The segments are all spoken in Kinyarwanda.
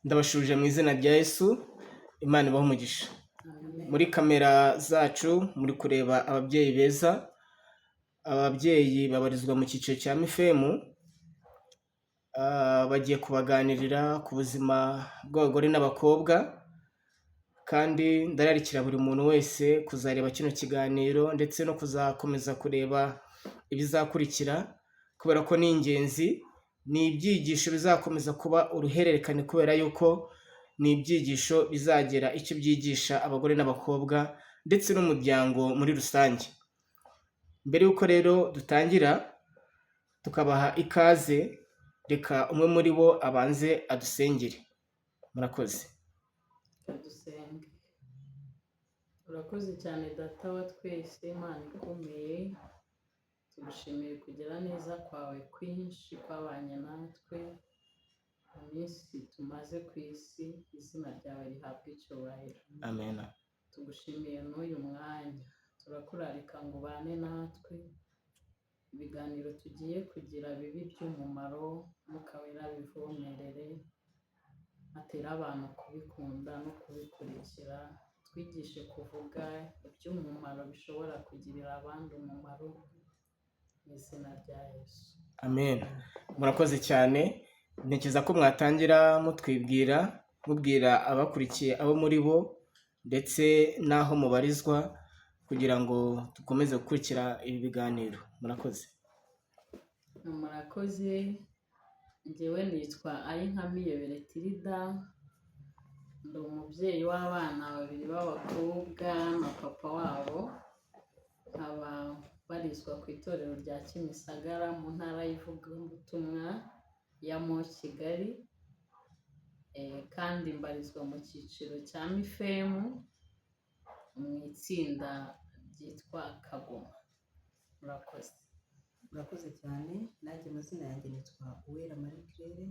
Ndabashuje mu izina rya Yesu, Imana ibahe umugisha. Muri kamera zacu muri kureba ababyeyi beza. Ababyeyi babarizwa mu cyiciro cya mifemu. Bagiye kubaganirira ku buzima bw'abagore n'abakobwa, kandi ndararikira buri muntu wese kuzareba kino kiganiro ndetse no kuzakomeza kureba ibizakurikira, kubera ko ni ingenzi. Ni ibyigisho bizakomeza kuba uruhererekane, kubera yuko ni ibyigisho bizagira icyo byigisha abagore n'abakobwa ndetse n'umuryango muri rusange. Mbere y'uko rero dutangira tukabaha ikaze, reka umwe muri bo abanze adusengere. Murakoze. Dusenge. Urakoze cyane data wa twese, Imana ikomeye, tugushimiye kugira neza kwawe kwinshi kwabanye natwe mu minsi tumaze ku isi. Izina ryawe rihabwe icyubahiro. Amen. Tugushimiye n'uyu mwanya, turakurarika ngo ubane natwe. Ibiganiro tugiye kugira bibi by'umumaro, Mwuka Wera bivomerere, atera abantu kubikunda no kubikurikira. Twigishe kuvuga iby'umumaro bishobora kugirira abandi umumaro, mu izina rya Yesu. Amen. Murakoze cyane. Ntekereza ko mwatangira mubwira abakurikiye abo muri bo ndetse n'aho mubarizwa, kugira ngo dukomeze gukurikira ibi biganiro. Murakoze. Murakoze. Njyewe nitwa Ayinkamiye Beretirida, ndi umubyeyi w'abana babiri b'abakobwa na papa wabo. Nkaba barizwa ku itorero rya Kimisagara mu ntara y'ivugabutumwa ya Mo Kigali, kandi mbarizwa mu cyiciro cya mifemu mu itsinda ryitwa Kagoma. Murakoze. Murakoze cyane. Nanjye amazina yanjye nitwa Uwera Marie Claire,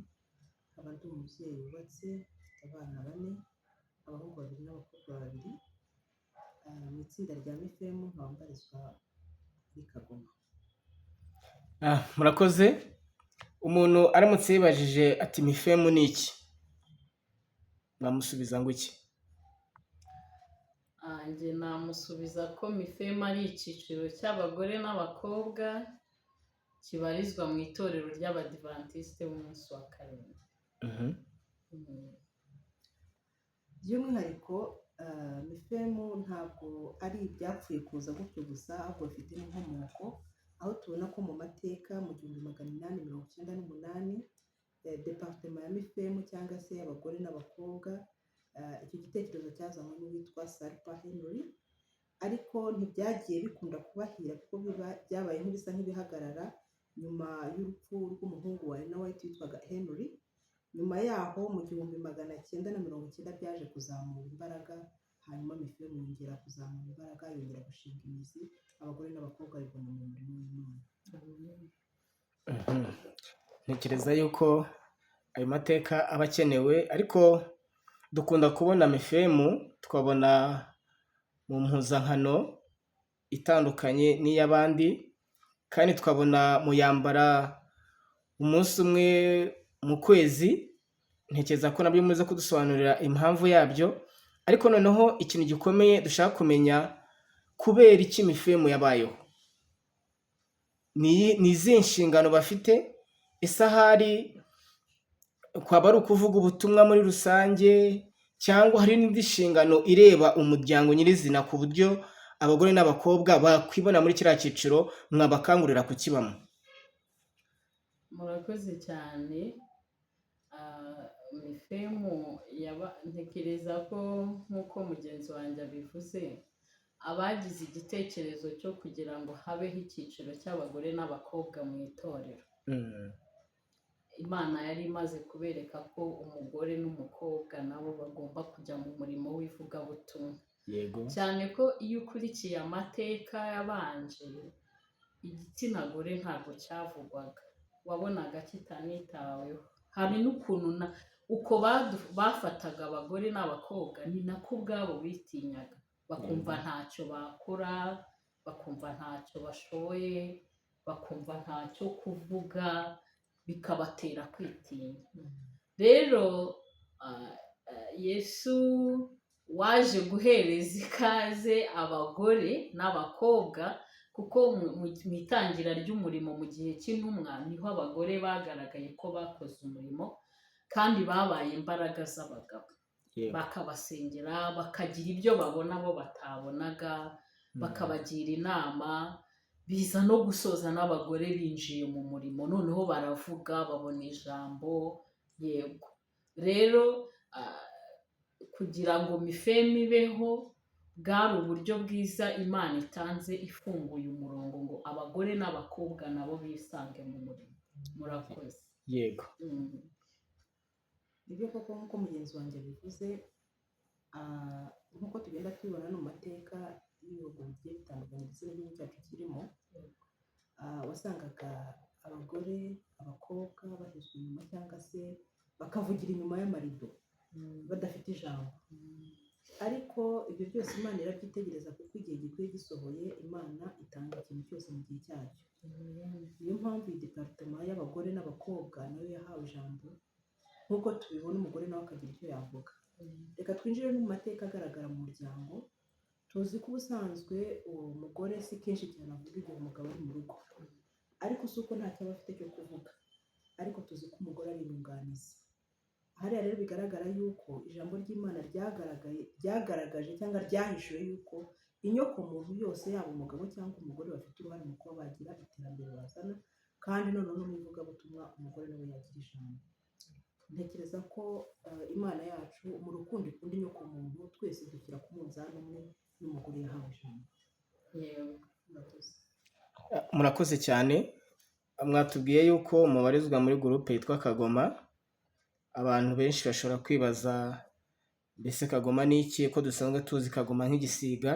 nkaba ndi umubyeyi wubatse, mfite abana 4, abahungu 2 n'abakobwa 2. Mu itsinda rya mifemu nkaba mbarizwa muri Kagoma. Murakoze. Umuntu aramutse yibajije ati mifemu ni iki, mwamusubiza ngo iki? Njye namusubiza ko mifemu ari icyiciro cy'abagore n'abakobwa kibarizwa mu itorero ry'Abadivantisite b'umunsi wa karindwi. By'umwihariko mifemu ntabwo ari ibyapfuye kuza gutyo gusa, ahubwo bifite n'inkomoko, aho tubona ko mu mateka mu 1898 departema ya mifemu cyangwa se y'abagore n'abakobwa, icyo gitekerezo cyazanywe n'uwitwa Salpa Henry, ariko ntibyagiye bikunda kubahira kuko byabaye nk'ibisa nk'ibihagarara nyuma y'urupfu rw'umuhungu wa Ellen White witwaga Henry. Nyuma yaho mu 1990 byaje kuzamura imbaraga, hanyuma mifemu yongera kuzamura imbaraga, yongera gushinga imizi, abagore n'abakobwa bibona mu murimo w'Imana. Ntekereza yuko ayo mateka aba akenewe, ariko dukunda kubona mifemu, tukabona mu mpuzankano itandukanye n'iy'abandi, kandi tukabona muyambara umunsi umwe mu kwezi. Ntekereza ko nabyo muze kudusobanurira impamvu yabyo, ariko noneho ikintu gikomeye dushaka kumenya, kubera iki mifemu yabayeho, ni izihe nshingano bafite? Ese ahari kwaba ari ukuvuga ubutumwa muri rusange, cyangwa hari n'indi nshingano ireba umuryango nyirizina, ku buryo abagore n'abakobwa bakwibona muri kiriya cyiciro, mwabakangurira kukibamo? Murakoze cyane. Mifemu ntekereza ko nk'uko mugenzi wanjye abivuze, abagize igitekerezo cyo kugira ngo habeho icyiciro cy'abagore n'abakobwa mu itorero, Imana yari imaze kubereka ko umugore n'umukobwa nabo bagomba kujya mu murimo w'ivugabutumwa. Yego. Cyane ko iyo ukurikiye amateka yabanje, igitsina gore ntabwo cyavugwaga, wabonaga kitanitaweho. Hari n'ukuntu uko bafataga abagore n'abakobwa, ni nako ubwabo bitinyaga, bakumva ntacyo bakora, bakumva ntacyo bashoboye, bakumva ntacyo kuvuga, bikabatera kwitinya. Rero ah, Yesu waje guhereza ikaze abagore n'abakobwa, kuko mu itangira ry'umurimo mu gihe cy'intumwa niho abagore bagaragaye ko bakoze umurimo kandi babaye imbaraga z'abagabo, Yego. bakabasengera, bakagira ibyo babona bo batabonaga, bakabagira inama, biza no gusoza n'abagore binjiye mu murimo, noneho baravuga, babona ijambo. Yego rero kugira ngo mifemu ibeho bwari uburyo bwiza Imana itanze, ifunguye umurongo ngo abagore n'abakobwa nabo bisange mu murimo. Murakoze. Yego. nibyo koko nk'uko mugenzi wanjye abivuze, nk'uko tugenda tubibona no mu mateka y'ibihugu bigiye bitandukanye ndetse n'igihugu cyacu kirimo, wasangaga abagore abakobwa bahezwa inyuma cyangwa se bakavugira inyuma y'amarido badafite ijambo. Ariko ibyo byose Imana irabyitegereza, kuko igihe gikwiye gisohoye Imana itanga ikintu cyose mu gihe cyacyo. Niyo mpamvu iyi departema y'abagore n'abakobwa nayo yahawe ijambo, nk'uko tubibona umugore nawe akagira icyo yavuga. Reka twinjire no mu mateka agaragara mu muryango. Tuzi ko ubusanzwe uwo mugore si kenshi cyane avuga igihe umugabo ari mu rugo, ariko si uko ntacyo aba afite cyo kuvuga, ariko tuzi ko umugore ari inyunganizi. Hariya rero bigaragara yuko ijambo ry'Imana ryagaragaje cyangwa ryahishuye yuko inyoko muntu yose, yaba umugabo cyangwa umugore, bafite uruhare mu kuba bagira iterambere bazana, kandi noneho no mu ivugabutumwa umugore nawe yagira ijambo. Ntekereza ko Imana yacu mu rukundo ikunda inyoko muntu, twese dushyira ku munzani umwe n'umugore yahawe ijambo. Murakoze cyane. Mwatubwiye yuko mubarizwa muri gurupe yitwa Kagoma. Abantu benshi bashobora kwibaza, mbese Kagoma ni iki? Ko dusanzwe tuzi Kagoma nk'igisiga.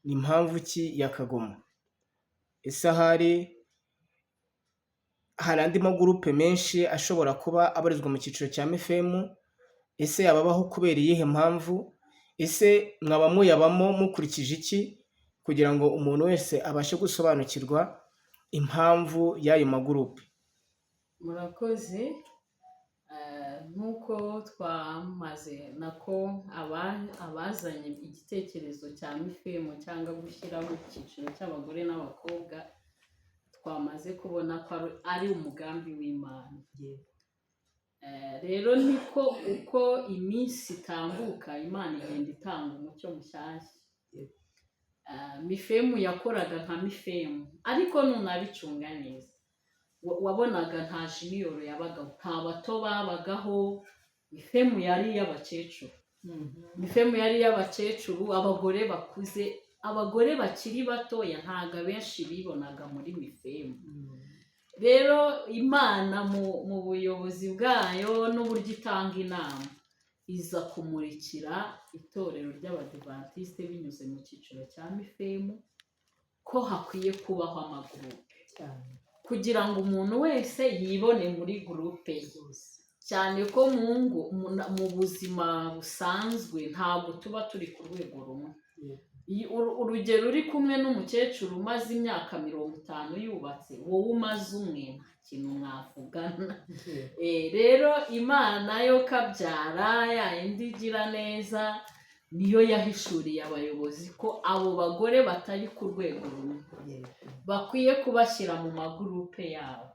Ni impamvu ki ya Kagoma? Ese hari andi magurupe menshi ashobora kuba abarizwa mu cyiciro cya mifemu? Ese yababaho kubera iyihe mpamvu? Ese mwaba muyabamo mukurikije iki, kugira ngo umuntu wese abashe gusobanukirwa impamvu y'ayo magurupe? Murakoze. Nk'uko twamaze nako abazanye igitekerezo cya mifemu cyangwa gushyiraho icyiciro cy'abagore n'abakobwa, twamaze kubona ko ari umugambi w'Imana. Rero niko uko iminsi itambuka Imana igenda itanga umucyo mushyashya. Mifemu yakoraga nka mifemu, ariko nunabicunga neza wabonaga nta jiniyoro yabagaho, nta bato babagaho. Mifemu yari iy'abakecuru. Mifemu yari iy'abakecuru, abagore bakuze, abagore bakiri batoya ntabwo abenshi bibonaga muri mifemu. Rero Imana mu buyobozi bwayo n'uburyo itanga inama, iza kumurikira itorero ry'Abadivantisite binyuze mu cyiciro cya mifemu ko hakwiye kubaho amagurupe, kugira ngo umuntu wese yibone muri gurupe ye. Cyane ko mu buzima busanzwe ntabwo tuba turi ku rwego rumwe. Urugero, uri kumwe n'umukecuru umaze imyaka 50 yubatse, wowe umaze umwe, nta kintu mwavugana. Rero Imana yo kabyara ya indi igira neza, niyo yahishuriye abayobozi ko abo bagore batari ku rwego rumwe bakwiye kubashyira mu magurupe yabo,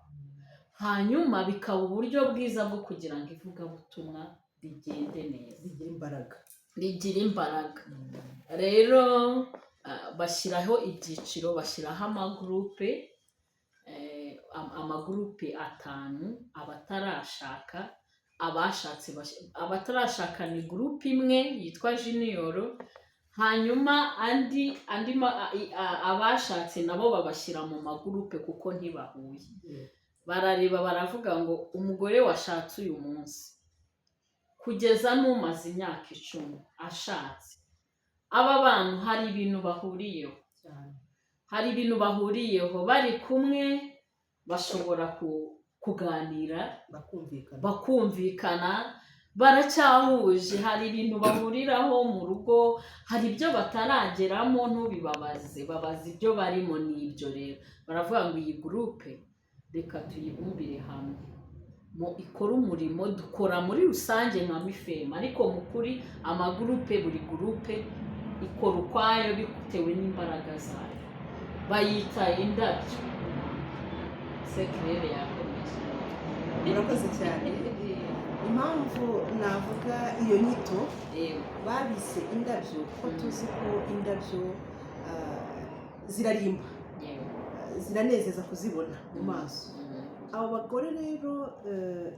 hanyuma bikaba uburyo bwiza bwo kugira ngo ivugabutumwa rigende neza, rigira imbaraga. Rero bashyiraho ibyiciro, bashyiraho amagurupe 5. Abatarashaka, abashatse, abatarashaka ni gurupe imwe yitwa jiniyoro, hanyuma abashatse nabo babashyira mu magurupe kuko ntibahuye. Barareba baravuga ngo umugore washatse uyu munsi kugeza n'umaze imyaka 10 ashatse, aba bantu hari ibintu bahuriyeho, bari kumwe bashobora kuganira bakumvikana, baracyahuje, hari ibintu bahuriraho mu rugo, hari ibyo batarageramo, ntubibabaze, babaza ibyo barimo. N'ibyo rero baravuga ngo iyi gurupe reka tuyibumbire hamwe, ikora umurimo, dukora muri rusange nka mifema, ariko mu kuri amagurupe, buri gurupe ikora ukwayo bitewe n'imbaraga zayo, bayita indabyo. Sekirere yakomeje. Murakoze cyane. Impamvu navuga iyo nyito Yego. babise indabyo kuko tuzi ko indabyo zirarimba, Yego. ziranezeza kuzibona mu maso. Abo bagore rero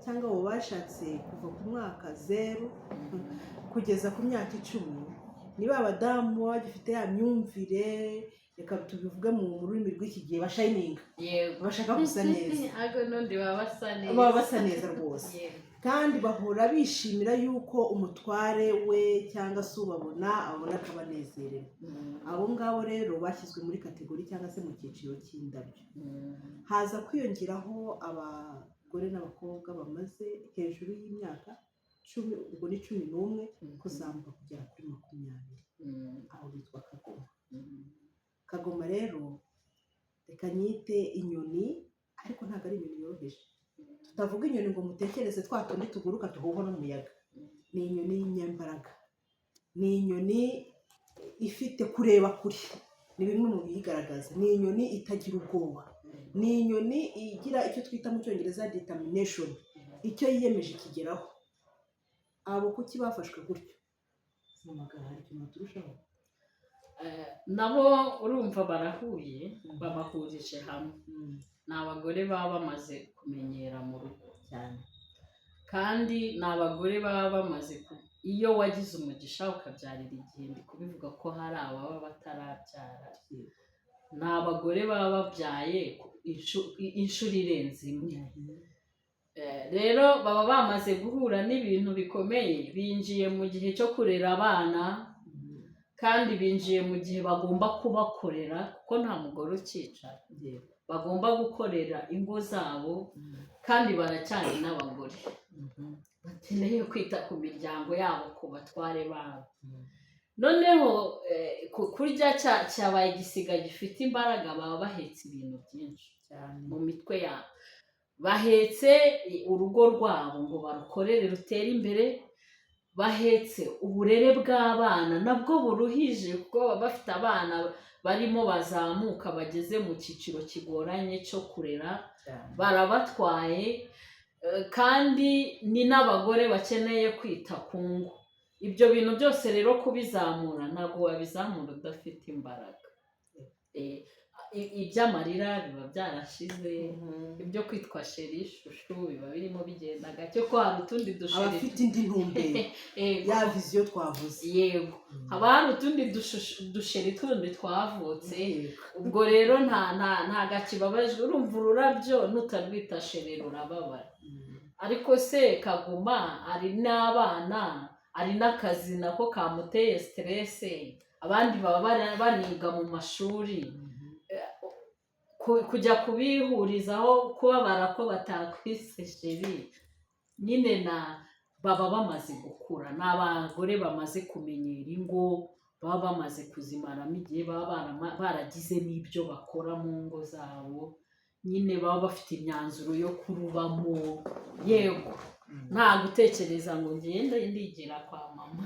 cyangwa abo bashatse kuva ku mwaka 0 kugeza ku myaka 10, ni ba badamu bagifite ya myumvire, reka tubivuge mu rurimi rw'iki gihe, bashayininga, Yego. bashaka gusa neza, Ago nundi baba basa neza. baba basa neza rwose. Yego. Kandi bahora bishimira yuko umutware we cyangwa se ubabona abona akabanezerewe. Abo ngabo rero bashyizwe muri kategori cyangwa se mu cyiciro cy'indabyo. Haza kwiyongeraho abagore n'abakobwa bamaze hejuru y'imyaka 10, ubwo ni 11 kuzamuka kugera kuri 20. Aho bitwa kagoma. Kagoma rero reka nyite inyoni, ariko ntabwo ari inyoni yoroheje. Tutavuga inyoni ngo mutekereze twa tundi tuguruka tuhuhwa n'umuyaga. Ni inyoni y'inyembaraga, ni inyoni ifite kureba kure, ni bimwe mu biyigaragaza. Ni inyoni itagira ubwoba, ni inyoni igira icyo twita mu cyongereza determination, icyo yiyemeje ikigeraho. Abo kuki bafashwe gutyo? Samagara hari ikintu turushaho. Nabo urumva barahuye, babahurije hamwe. Ni abagore baba bamaze kumenyera mu rugo cyane, kandi ni abagore baba bamaze iyo wagize umugisha ukabyarira igihe, ndi kubivuga ko hari ababa batarabyara, ni abagore baba babyaye inshuro irenze imwe. Rero baba bamaze guhura n'ibintu bikomeye, binjiye mu gihe cyo kurera abana, kandi binjiye mu gihe bagomba kubakorera, kuko nta mugore ukicara, bagomba gukorera ingo zabo, kandi baracyari n'abagore bakeneye kwita ku miryango yabo, ku batware babo. Noneho kurya cyabaye igisiga gifite imbaraga, baba bahetse ibintu byinshi mu mitwe yabo, bahetse urugo rwabo ngo barukorere rutere imbere, bahetse uburere bw'abana nabwo buruhije, kuko baba bafite abana barimo bazamuka bageze mu cyiciro kigoranye cyo kurera, barabatwaye, kandi ni n'abagore bakeneye kwita ku ngo. Ibyo bintu byose rero kubizamura, ntabwo wabizamura udafite imbaraga. Iby'amarira biba byarashize, ibyo kwitwa sheri shushu biba birimo bigenda gake, ko hari utundi dusheri, abafite indi ntumbero ya viziyo twavuze. Yego, haba hari utundi dusheri tundi twavutse. Ubwo rero nta gakibabajwe, urumva ururabyo nutarwita sheri rurababara. Ariko se kagoma ari n'abana, ari n'akazi nako kamuteye stress, abandi baba baniga mu mashuri, kujya kubihurizaho kubabara ko batakwise sheri, nyine baba bamaze gukura. Ni abagore bamaze kumenyera ingo, baba bamaze kuzimaramo igihe, baba baragize n'ibyo bakora mu ngo zabo, nyine baba bafite imyanzuro yo kurubamo. Yego, nta gutekereza ngo ngende ndigira kwa mama.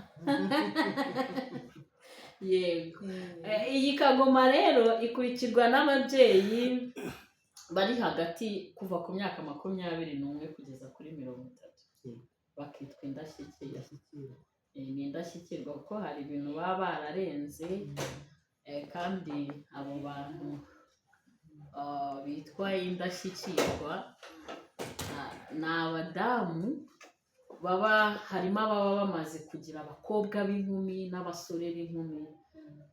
Yego. Iyi kagoma rero ikurikirwa n'ababyeyi bari hagati kuva ku myaka 21 kugeza kuri 30, bakitwa indashyikirwa. Ni indashyikirwa kuko hari ibintu baba bararenze, kandi abo bantu bitwa indashyikirwa ni abadamu harimo ababa bamaze kugira abakobwa b'inkumi n'abasore b'inkumi,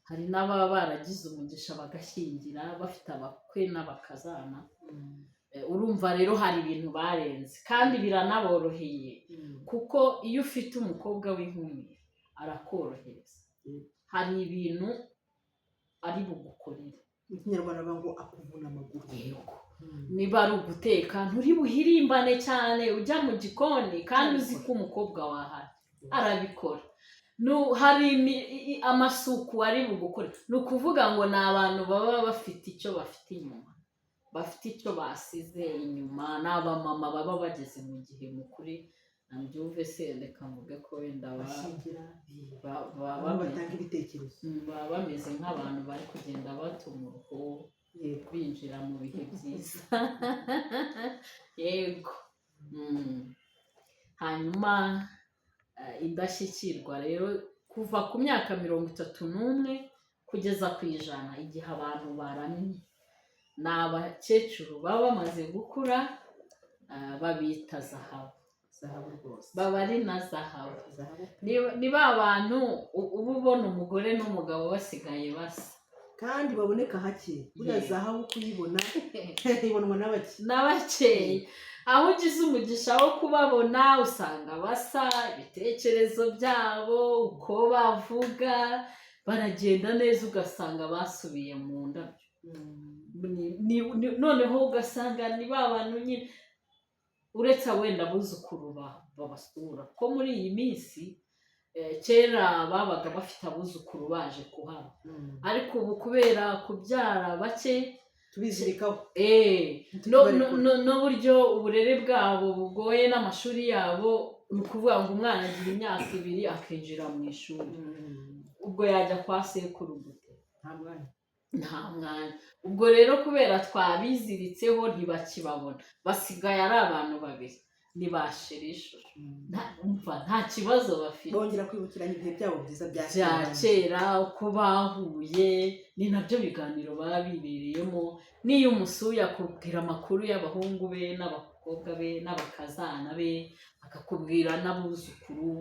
hari n'ababa baragize umugisha bagashyingira bafite abakwe n'abakazana. Urumva rero hari ibintu barenze, kandi biranaboroheye, kuko iyo ufite umukobwa w'inkumi arakorohereza, hari ibintu ari bugukorere. Ikinyarwanda bavuga ngo akuvuna amaguru. Yego, niba ari uguteka nturi buhirimbane cyane ujya mu gikoni, kandi uzi ko umukobwa wahari arabikora. Hari amasuku ari bugukore, ni ukuvuga ngo ni abantu baba bafite icyo bafite inyuma, bafite icyo basize inyuma, n'abamama baba bageze mu gihe mukuri nabyumve se reka mvuge ko wenda bashingira baba aho batanga ibitekerezo baba bameze nk'abantu bari kugenda batumurwa binjira mu bihe byiza yego. Hanyuma indashyikirwa rero kuva ku myaka 31 kugeza ku 100 igihe abantu baramye ni abakecuru baba bamaze gukura, babita zahabu rwose, baba ari na zahabu. Ni ba bantu uba ubona umugore n'umugabo basigaye basa kandi baboneka hake. Buriya zahabu kuyibona ibonwa n'abakeya, aho ugize umugisha wo kubabona usanga basa, ibitekerezo byabo, uko bavuga, baragenda neza ugasanga basubiye mu ndabyo. Noneho ugasanga ni ba bantu nyine, uretse wenda abuzukuru babasura ko muri iyi minsi, kera babaga bafite abuzukuru baje kuhaba, ariko ubu kubera kubyara bake tubizirikaho n'uburyo uburere bwabo bugoye n'amashuri yabo, ni ukuvuga ngo umwana agira imyaka 2 akinjira mu ishuri, ubwo yajya kwa sekuru gute? Nta mwanya. Ubwo rero kubera twabiziritseho ntibakibabona, basigaye ari abantu babiri, ni ba sherisho, nta kibazo bafite, bongera kwibukiranya ibihe byabo byiza bya kera uko bahuye. Ni nabyo biganiro baba bibereyemo, n'iyo umusuye akubwira amakuru y'abahungu be n'abakobwa be n'abakazana be, akakubwira n'abuzukuru,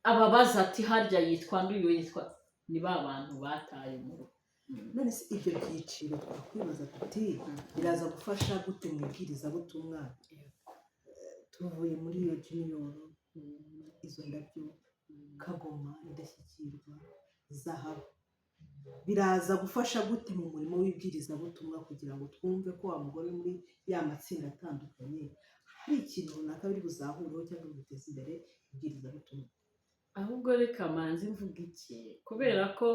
ababaza ati harya yitwa nduyu yitwa, ni ba bantu bataye mu rugo. None se ibyo byiciro twakwibaza tuti biraza gufasha gute mu ibwirizabutumwa? Tuvuye muri iyo junior, izo ndabyo, kagoma, indashyikirwa, zahabu, biraza gufasha gute mu murimo w'ibwirizabutumwa kugira ngo twumve ko wa mugore muri ya matsinda atandukanye hari ikintu runaka biri buzahureho cyangwa biteza imbere ibwirizabutumwa? Ahubwo reka manzi mvuga iki, kubera ko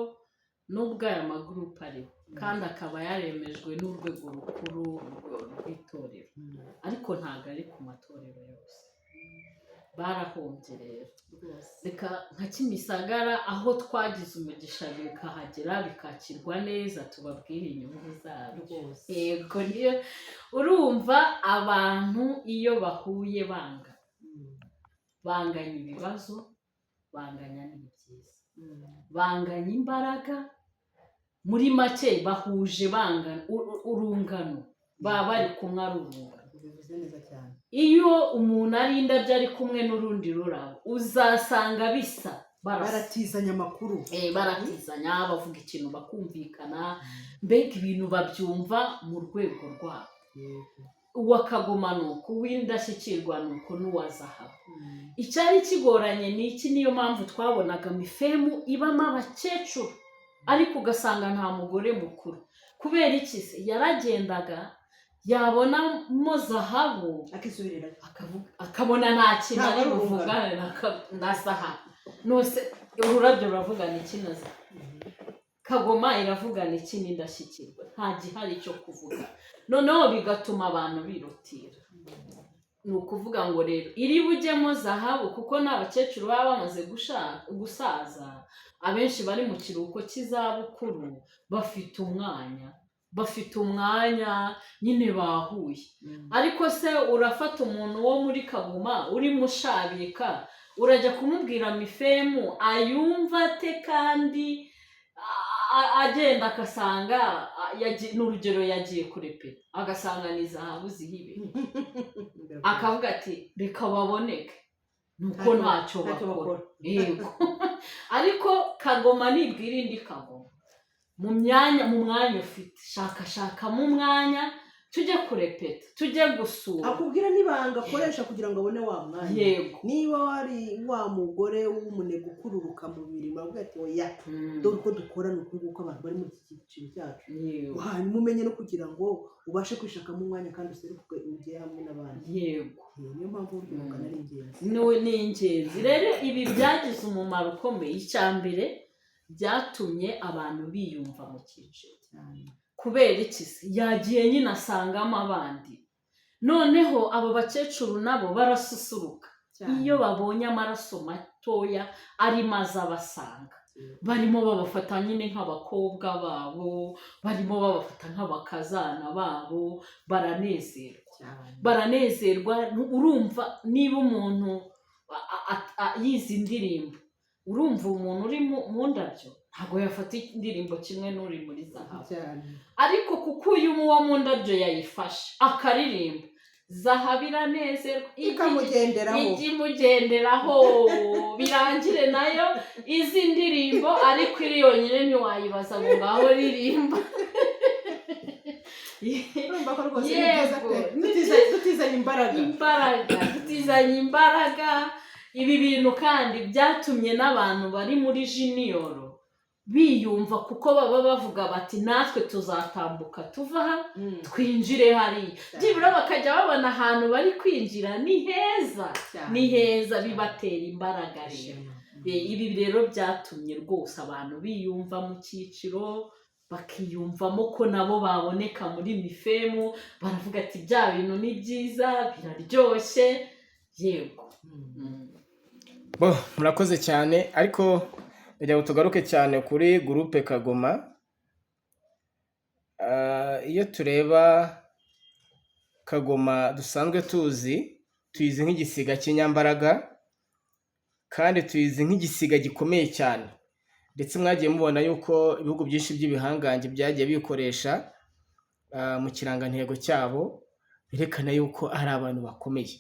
nubwo aya magurupe ariho kandi akaba yaremejwe n'urwego rukuru rw'itorero, ariko ntabwo ari ku matorero yose. Barahombye rero reka nka Kimisagara aho twagize umugisha bikahagera bikakirwa neza, tubabwire inyungu zabyo. Yego, niyo urumva abantu iyo bahuye banganya ibibazo, banganya n'ibyiza, banganya imbaraga, muri make bahuje bangana urungano, baba bari kumwe ari urungano. Iyo umuntu ari indabyo ari kumwe n'urundi rurabo uzasanga bisa, baratizanya amakuru, baratizanya, bavuga ikintu bakumvikana, mbega ibintu babyumva mu rwego rwabo. Uwakagoma nuko, uw'indashyikirwa nuko, n'uwa zahabu. Icyari kigoranye ni iki, niyo mpamvu twabonaga mifemu ibamo abakecuru ariko ugasanga nta mugore mukuru. Kubera iki se? Yaragendaga yabonamo zahabu akabona nta kintu ari buvugane na zahabu. Nose ururabyo ruravugana iki na zahabu? Kagoma iravugana iki n'indashyikirwa? Nta gihari cyo kuvuga. Noneho bigatuma abantu birutira. Ni ukuvuga ngo rero iri bujyemo zahabu, kuko n'abakecuru baba bamaze gusaza, abenshi bari mu kiruhuko cy'izabukuru, bafite umwanya nyine bahuye. Ariko se urafata umuntu wo muri Kagoma urimo ushabika, urajya kumubwira mifemu ayumva ate? Kandi agenda agasanga n'urugero yagiye kurepeta agasanga ni zahabu zihibe, akavuga ati reka baboneke, nuko ntacyo bakora. Yego. Ariko Kagoma nibwira indi Kagoma, mu mwanya ufite shakashakamo umwanya, tujye kurepeta, tujye gusura, akubwira n'ibanga akoresha kugira ngo abone wa mwanya. Yego. Niba wari wa mugore w'umunega ukururuka mu mirimo, avuga ati oya, dore uko dukora ni uku nguko abantu bari muri iki cyiciro cyacu. Hanyuma umenye no kugira ngo ubashe kwishakamo umwanya kandi useruke ugere hamwe n'abandi. Yego. Niyo mpamvu urwungano ari ingenzi. Ni ingenzi. Rero ibi byagize umumaro ukomeye. Icya mbere byatumye abantu biyumva mu cyiciro cyane, kubera iki se yagiye nyine asangamo abandi noneho abo bakecuru nabo barasusuruka iyo babonye amaraso matoya ari maze abasanga barimo babafata nyine nk'abakobwa babo barimo babafata nk'abakazana babo baranezerwa urumva niba umuntu yize indirimbo urumva umuntu uri mu ndabyo ntabwo yafata indirimbo kimwe n'uri muri zahabu ariko kuko uyu wo mu ndabyo yayifashe akaririmba zahabu iranezerwa imugenderaho birangire nayo izi ndirimbo ariko iri yonyine ntiwayibaza ngo ngaho ririmba urumva ko rwose dutizanye imbaraga ibi bintu kandi byatumye n'abantu bari muri jiniyoro biyumva kuko baba bavuga bati natwe tuzatambuka tuva aha twinjire hariya byibura bakajya babona ahantu bari kwinjira ni heza bibatera imbaraga rero ibi rero byatumye rwose abantu biyumva mu cyiciro bakiyumvamo ko nabo baboneka muri mifemu baravuga ati bya bintu ni byiza biraryoshye yego murakoze cyane ariko reka ngo tugaruke cyane kuri gurupe Kagoma. Iyo tureba Kagoma dusanzwe tuyizi nk'igisiga cy'inyambaraga kandi tuyizi nk'igisiga gikomeye cyane ndetse mwagiye mubona yuko ibihugu byinshi by'ibihangange byagiye bikoresha mu kirangantego cyabo berekana yuko ari abantu bakomeye.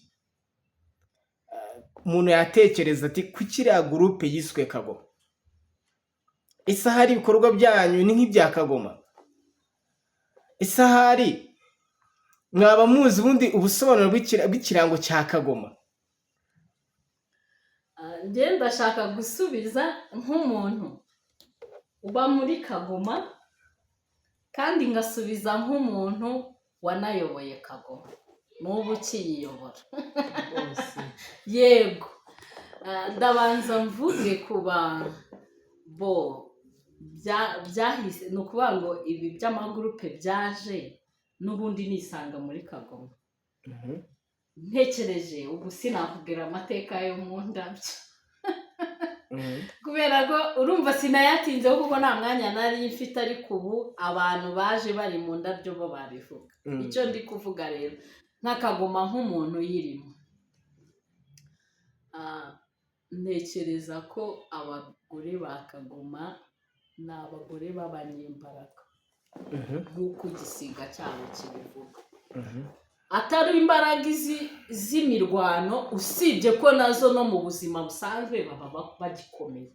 Umuntu yatekereza ati kuki iriya gurupe yiswe Kagoma isahari ibikorwa byanyu ni nk'ibya Kagoma isahari mwaba muzi ubundi ubusobanuro bw'ikirango cya Kagoma? njye ndashaka gusubiza nk'umuntu uba muri Kagoma kandi ngasubiza nk'umuntu wanayoboye Kagoma n'ubu ukiyiyobora yego ndabanza mvuge kuba byahise ni ukuvuga ngo ibi by'amagurupe byaje n'ubundi nisanga muri Kagoma ntekereje ubu sinakubwira amateka yo mu ndabyo kubera ko urumva sinayatinzeho kuko nta mwanya nari mfite ariko ubu abantu baje bari mu ndabyo bo babivuga icyo ndi kuvuga rero nka Kagoma nk'umuntu uyirimo ntekereza ko abagore ba Kagoma ni abagore b'abanyembaraga nk'uko igisiga cyabo kibivuga atari imbaraga z'imirwano usibye ko nazo no mu buzima busanzwe baba bagikomeye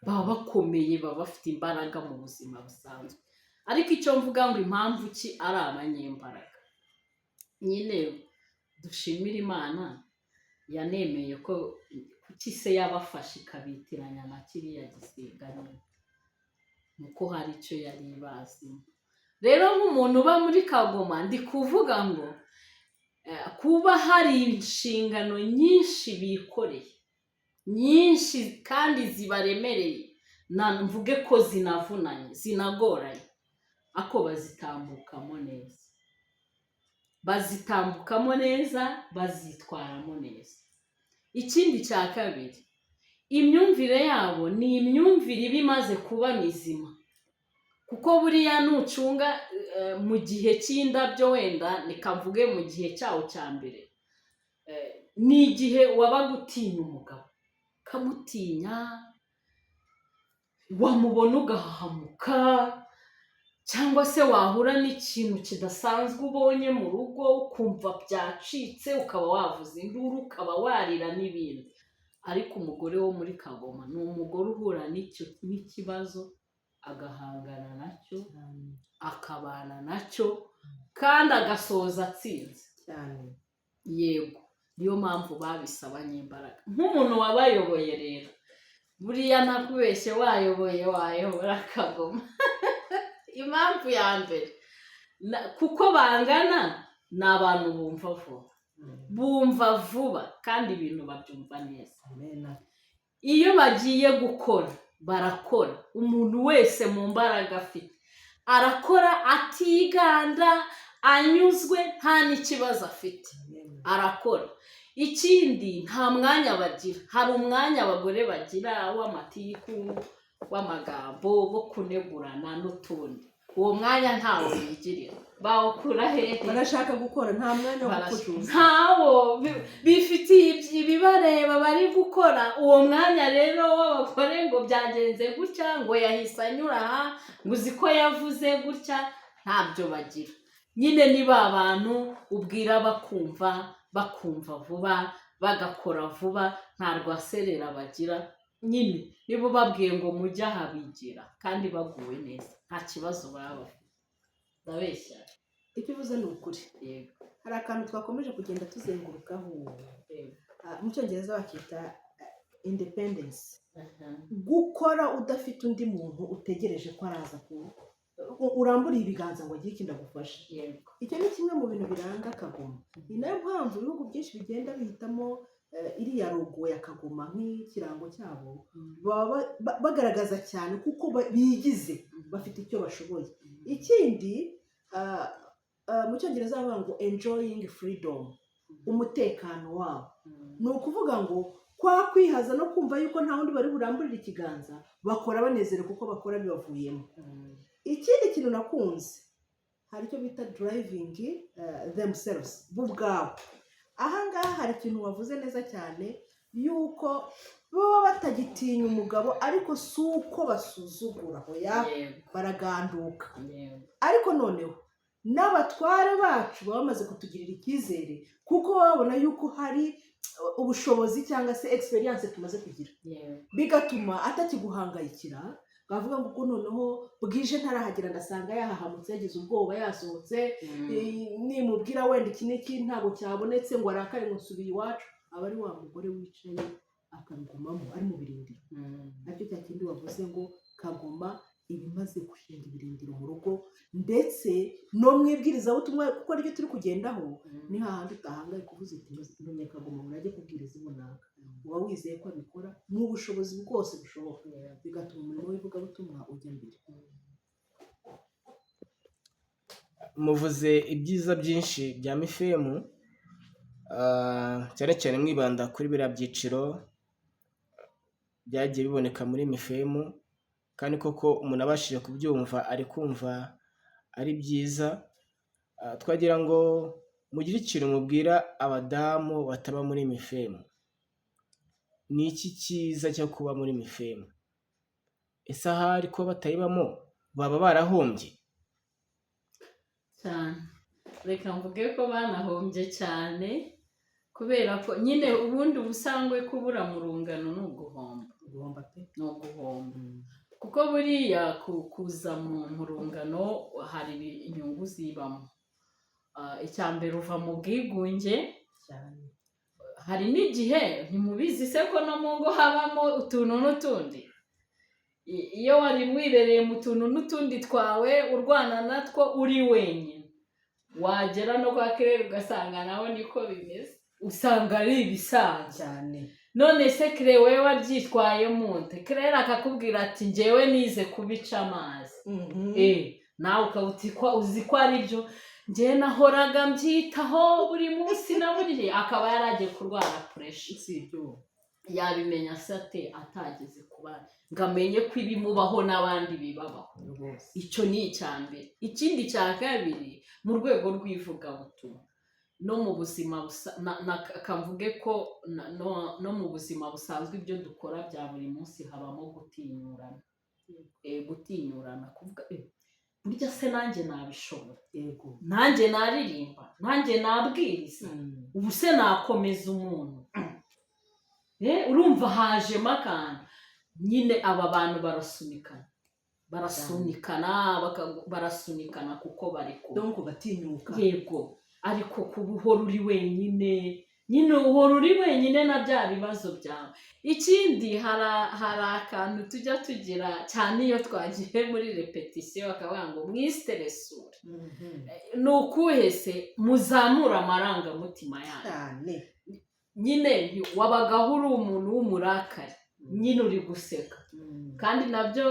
baba bakomeye baba bafite imbaraga mu buzima busanzwe ariko icyo mvuga ngo impamvu ki ari abanyembaraga nyine dushimira Imana yanemeye ko kuki se yabafashe ikabitiranya na kiriya gisiga nuko hari icyo yari ibazimo rero nk'umuntu uba muri Kagoma ndi kuvuga ngo kuba hari inshingano nyinshi bikoreye nyinshi kandi zibaremereye mvuge ko zinavunanye zinagoranye ako bazitambukamo neza bazitwaramo neza. Ikindi cya kabiri imyumvire yabo ni imyumvire iba imaze kuba mizima kuko buriya nucunga mu gihe cy'indabyo wenda nikamvuge mu gihe cyawo cya mbere ni igihe waba gutinya umugabo kamutinya wamubona ugahahamuka cyangwa se wahura n'ikintu kidasanzwe ubonye mu rugo ukumva byacitse ukaba wavuza induru ukaba warira n'ibindi ariko umugore wo muri Kagoma ni umugore uhura n'ikibazo agahangana nacyo akabana nacyo kandi agasoza atsinze cyane yego niyo mpamvu babisaba nyembaraga nk'umuntu wabayoboye rero buriya nakubeshye wayobora Kagoma impamvu ya mbere kuko bangana ni abantu bumva vuba kandi ibintu babyumva neza iyo bagiye gukora barakora umuntu wese mu mbaraga afite arakora atiganda anyuzwe nta n'ikibazo afite arakora. Ikindi nta mwanya bagira, hari umwanya abagore bagira w'amatiku w'amagambo wo kunegurana n'utundi, uwo mwanya ntawo bigirira, bawukura hehe? barashaka gukora, nta mwanya wo kucuza, ntawo bifitiye ibibareba bari gukora. Uwo mwanya rero w'abagore ngo byagenze gutya, ngo yahise anyura aha, ngo uzi ko yavuze gutya, ntabyo bagira. Nyine ni ba bantu ubwira bakumva vuba, bagakora vuba, nta rwaserera bagira. Nyine nibo babwiye ngo mujye aha bigira kandi baguwe neza, nta kibazo baba bafite. Ndabeshya? icyo uvuze ni ukuri. Yego. Hari akantu twakomeje kugenda tuzengurukaho, mu cyongereza bakita independence, gukora udafite undi muntu utegereje ko araza uramburiye ibiganza ngo agire ikintu agufasha. Icyo ni kimwe mu bintu biranga Kagoma. Ni nayo mpamvu ibihugu byinshi bigenda bihitamo iriya logo ya Kagoma nk'ikirango cyabo, baba bagaragaza cyane kuko bigize, bafite icyo bashoboye. Ikindi mu cyongereza bavuga ngo enjoying freedom, umutekano wabo. Ni ukuvuga ngo kwa kwihaza no kumva yuko nta wundi bari buramburire ikiganza, bakora banezerewe kuko bakora bibavuyemo. Ikindi kintu nakunze, hari icyo bita driving themselves, bo ubwabo. Ahangaha hari ikintu wavuze neza cyane, yuko baba batagitinya umugabo, ariko si uko basuzugura, hoya baraganduka. Ariko noneho n'abatware bacu baba bamaze kutugirira icyizere, kuko babona yuko hari ubushobozi cyangwa se experience tumaze kugira, bigatuma atakiguhangayikira. Bavuga ngo uko noneho bwije ntarahagera ndasanga yahahamutse, yagize ubwoba, yasohotse, nimubwira wenda iki n'iki ntabwo cyabonetse ngo arakare ngo nsubiye iwacu, aba ari wa mugore wicaye akabigumamo ari mu birindiro. Nacyo cya kindi wavuze ngo Kagoma ibimaze gushinga ibirindiro mu rugo, ndetse no mwibwirizabutumwa, kuko aribyo turi kugendaho. Ni hahandi utahangaye kuvuza uti ntumye Kagoma murajye kubwiriza ibunaka, uba wizeye ko abikora mu bushobozi bwose bushoboka, bigatuma umurimo w'ivugabutumwa ujya mbere. muvuze ibyiza byinshi bya mifemu, cyane cyane mwibanda kuri biriya byiciro byagiye biboneka muri mifemu, kandi koko umuntu abashije kubyumva ari kumva ari byiza. Twagira ngo mugire ikintu mubwira abadamu bataba muri mifemu. Ni iki cyiza cyo kuba muri mifemu? Ese ahari ko batayibamo baba barahombye cyane? Reka mvuge ko banahombye cyane, kubera ko nyine ubundi ubusangwe kubura mu rungano ni uguhomba. Ni uguhomba, kuko buriya kuza mu rungano hari inyungu zibamo. Icya mbere uva mu bwigunge cyane. Hari n'igihe ntimubizi se ko no mu ngo habamo utuntu n'utundi. Iyo wari wibereye mu tuntu n'utundi twawe urwana natwo uri wenyine, wagera no kwa Claire ugasanga nawe niko bimeze, usanga ari ibisanzwe cyane. None se Claire wewe wabyitwayemo nte? Claire akakubwira ati njyewe nize kubica amazi, nawe ukaba uzi ko ari byo. Njye nahoraga mbyitaho buri munsi na buri gihe, akaba yaragiye kurwara pressure. Si ibyo yabimenya se ate atageze ku bandi ngo amenye ko ibimubaho n'abandi bibabaho? Icyo ni icya mbere. Ikindi cya kabiri, mu rwego rw'ivugabutumwa no mu buzima kamvuge ko no mu buzima busanzwe ibyo dukora bya buri munsi habamo gutinyurana. Gutinyurana kuvuga burya se nanjye nabishobora, nanjye naririmba, nanjye nabwiriza, ubu se nakomeza umuntu. Urumva hajemo akantu. Nyine aba bantu barasunikana kuko bari kumwe, batinyuka. Yego, ariko kuba uhora uri wenyine, nyine uhora uri wenyine na bya bibazo byawe. Ikindi hari akantu tujya tugira cyane iyo twagiye muri repetisiyo, bakavuga ngo mwisiteresure. Ni ukuhese muzamura amarangamutima yanyu. Nyine wabagaho uri umuntu w'umurakari, nyine uri guseka, kandi nabyo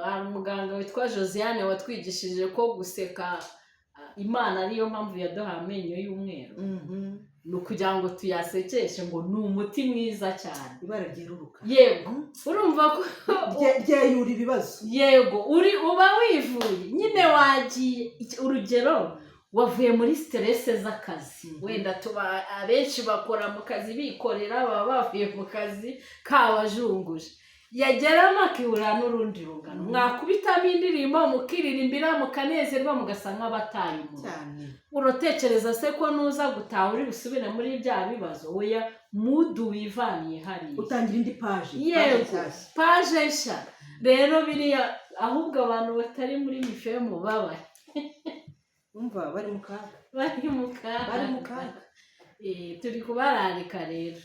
hari umuganga witwa Josiane watwigishije ko guseka Imana ariyo mpamvu yaduhaye amenyo y'umweru ni ukugira ngo tuyasekeshe ngo ni umuti mwiza cyane ibara ryeruruka yego urumva ko ryayura ibibazo yego uba wivuye nyine wagiye urugero wavuye muri stress z'akazi wenda tuba abenshi bakora mu kazi bikorera baba bavuye mu kazi kabajunguje yageramo akihura n'urundi rungano mwakubitamo indirimbo mukiririmbira mukanezerwa mugasa nk'abataye cyane urotekereza se ko nuza gutaha uri busubire muri bya bibazo oya mudu wivaniye hariya utangira indi paje yego paje nshya rero biriya ahubwo abantu batari muri mifemo babaye umva bari mu kaga bari mu kaga turi kubararika rero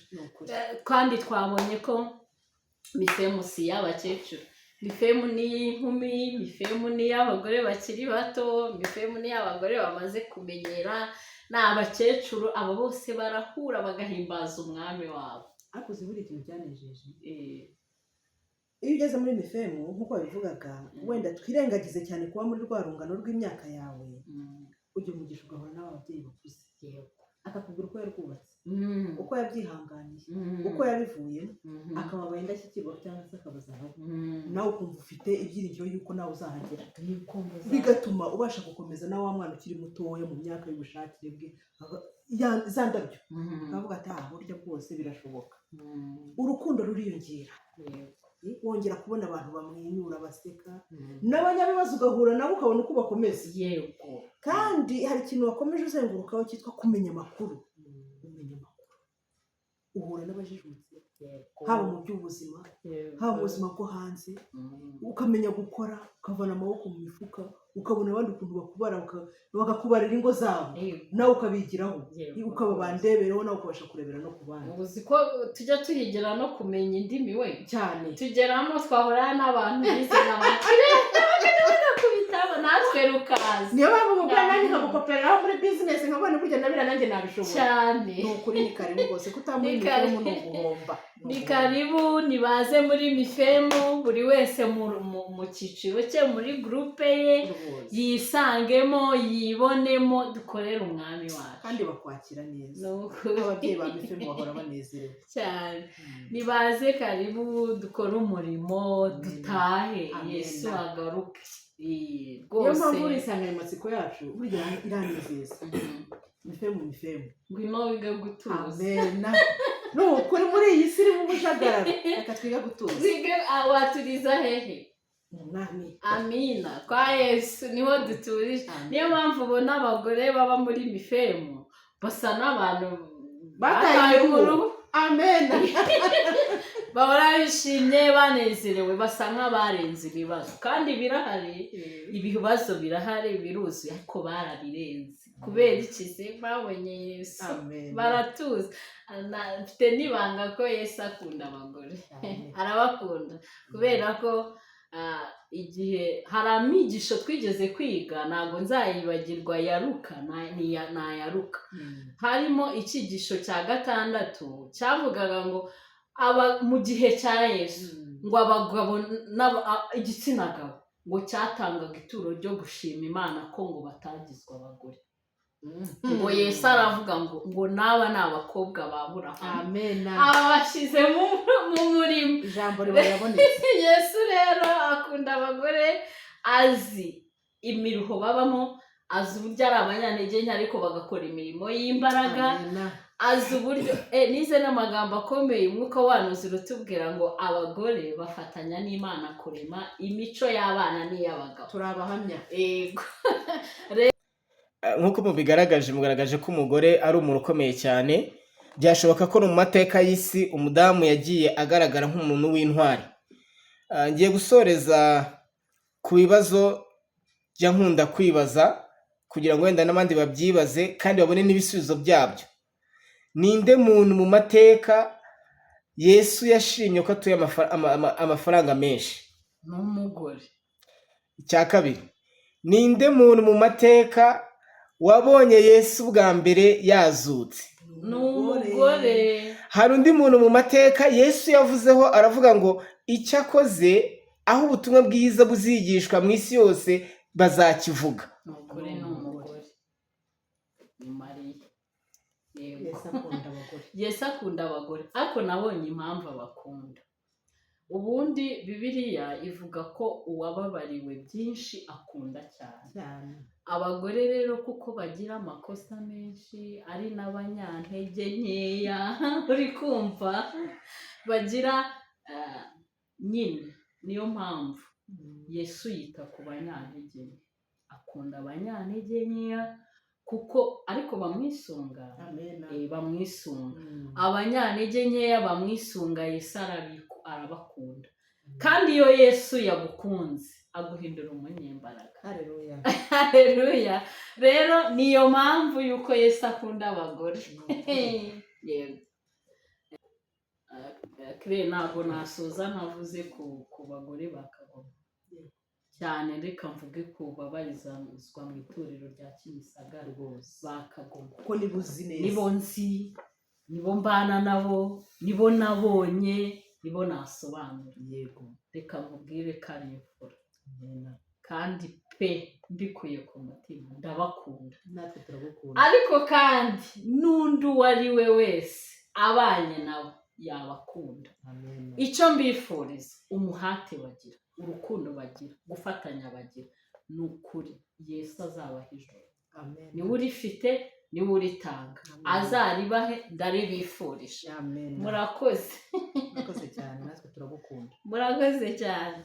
kandi twabonye ko mifemu si y'abakecuru mifemu ni iy'inkumi mifemu ni iy'abagore bakiri bato mifemu ni iy'abagore bamaze kumenyera ni abakecuru abo bose barahura bagahimbaza umwami wabo ariko uzi buri kintu cyanejeje iyo ugeze muri mifemu nk'uko babivugaga wenda twirengagize cyane kuba muri rwa rungano rw'imyaka yawe ujya umugisha ugahura n'ababyeyi bakuze akakubwira uko yarwubatse uko yabyihanganiye uko yabivuyemo akababa indashyikirwa cyangwa se akabazaho nawe ukumva ufite ibyiringiro y'uko nawe uzahagera bigatuma ubasha gukomeza na wa mwana ukiri mutoya mu myaka y'ubushakire bwe za ndabyo akavuga ati burya bwose birashoboka urukundo ruriyongera wongera kubona abantu bamwenyura baseka n'abanyabibazo ugahura nabo ukabona uko bakomeza yego kandi hari ikintu wakomeje uzengurukaho cyitwa kumenya amakuru uhura n'abajijutse haba mu by'ubuzima haba mu buzima bwo hanze ukamenya gukora ukavana amaboko mu mifuka ukabona abandi ukuntu bakubara bakakubarira ingo zabo nawe ukabigiraho ukaba bandebereho nawe ukabasha kurebera no ku bandi uzi ko tujya tuhigira no kumenya indimi we cyane tugeramo twahura n'abantu bize n'abakire kubitabo natwe rukazi niyo mpamvu mubwira nanjye nkagukopereraho muri bizinesi nkabona burya nabira nanjye nabishobora cyane ni ukuri ni karibu rwose kutamuri mifemu ni uguhomba ni karibu nibaze muri mifemu buri wese mu cyiciro cye muri gurupe ye yisangemo yibonemo dukorere umwami wacu kandi bakwakira neza ababyeyi ba mifemu bahora banezerewe cyane nibaze karibu dukore umurimo dutahe Yesu agaruke niyo mpamvu uri insanganyamatsiko yacu burya iranezeza mifemu ngwino wiga gutuza amena kuri muri iyi si iri mu bujagararo reka twiga gutuza waturiza hehe amina kwa Yesu niho duturije niyo mpamvu ubona abagore baba muri mifemu basa n'abantu bataye uruhu amena bahora bishimye banezerewe basa nk'abarenze ibibazo kandi birahari ibibazo birahari biruzuye ariko barabirenze kubera ikize babonye Yesu baratuza mfite n'ibanga ko Yesu akunda abagore arabakunda kubera ko igihe hari amigisho twigeze kwiga ntabwo nzayibagirwa yaruka nayaruka harimo icyigisho cya 6 cyavugaga ngo mu gihe cya Yesu ngo abagabo igitsina gabo ngo cyatangaga ituro ryo gushima Imana ko ngo batagizwe abagore ngo Yesu aravuga ngo naba ni abakobwa babura amena abashyize mu murimo ijambo ribayabonetse Yesu rero akunda abagore azi imiruho babamo azi uburyo ari abanyantege nke ariko bagakora imirimo y'imbaraga azi uburyo nize n'amagambo akomeye umwuka wanuze urutubwira ngo abagore bafatanya n'Imana kurema imico y'abana n'iy'abagabo turabahamya yego nk'uko mugaragaje ko umugore ari umuntu ukomeye cyane byashoboka ko mu mateka y'isi umudamu yagiye agaragara nk'umuntu w'intwari ngiye gusoreza ku bibazo bya nkunda kwibaza kugira ngo wenda n'abandi babyibaze kandi babone n'ibisubizo byabyo ninde muntu mu mateka Yesu yashimye ko atuye amafaranga menshi ni umugore icya kabiri ninde muntu mu mateka wabonye Yesu bwa mbere yazutse ni umugore hari undi muntu mu mateka Yesu yavuzeho aravuga ngo icyo akoze aho ubutumwa bwiza buzigishwa mu isi yose bazakivuga. ni ukuri ni umugore ni Mariya. Yego. Yesu akunda abagore. Yesu akunda abagore ariko nabonye impamvu abakunda. Ubundi Bibiliya ivuga ko uwababariwe byinshi akunda cyane. cyane Abagore rero kuko bagira amakosa menshi ari n'abanyantege nkeya uri kumva bagira nyine niyo mpamvu Yesu yita ku banyantege nke, akunda abanyantege nkeya kuko ariko bamwisunga. Amen. Bamwisunga abanyantege nkeya bamwisunga. Yesu arabakunda kandi iyo Yesu yagukunze aguhindura umunyembaraga. Haleluya. Haleluya. Rero niyo mpamvu yuko Yesu akunda abagore. Yego. Ntabwo nasoza ntavuze ku bagore ba Kagoma cyane, reka mvuge ku babarizwa mu itorero rya Kimisagara rwose ba Kagoma kuko nibo uzi neza, nibo nzi, nibo mbana nabo, nibo nabonye, nibo nasobanura. yego reka nkubwire ko ari imfura kandi pe mbikuye ku mutima ndabakunda. natwe turagukunda, ariko kandi n'undi uwo ari we wese abanye nabo yabakunda. amen. Icyo mbifuriza umuhate bagira, urukundo bagira, gufatanya bagira, ni ukuri Yesu azabaha ijuru. Amen. niwe urifite, niwe uritanga, azaribahe ndaribifurije. Amen. Murakoze. Murakoze cyane, natwe turagukunda. Murakoze cyane.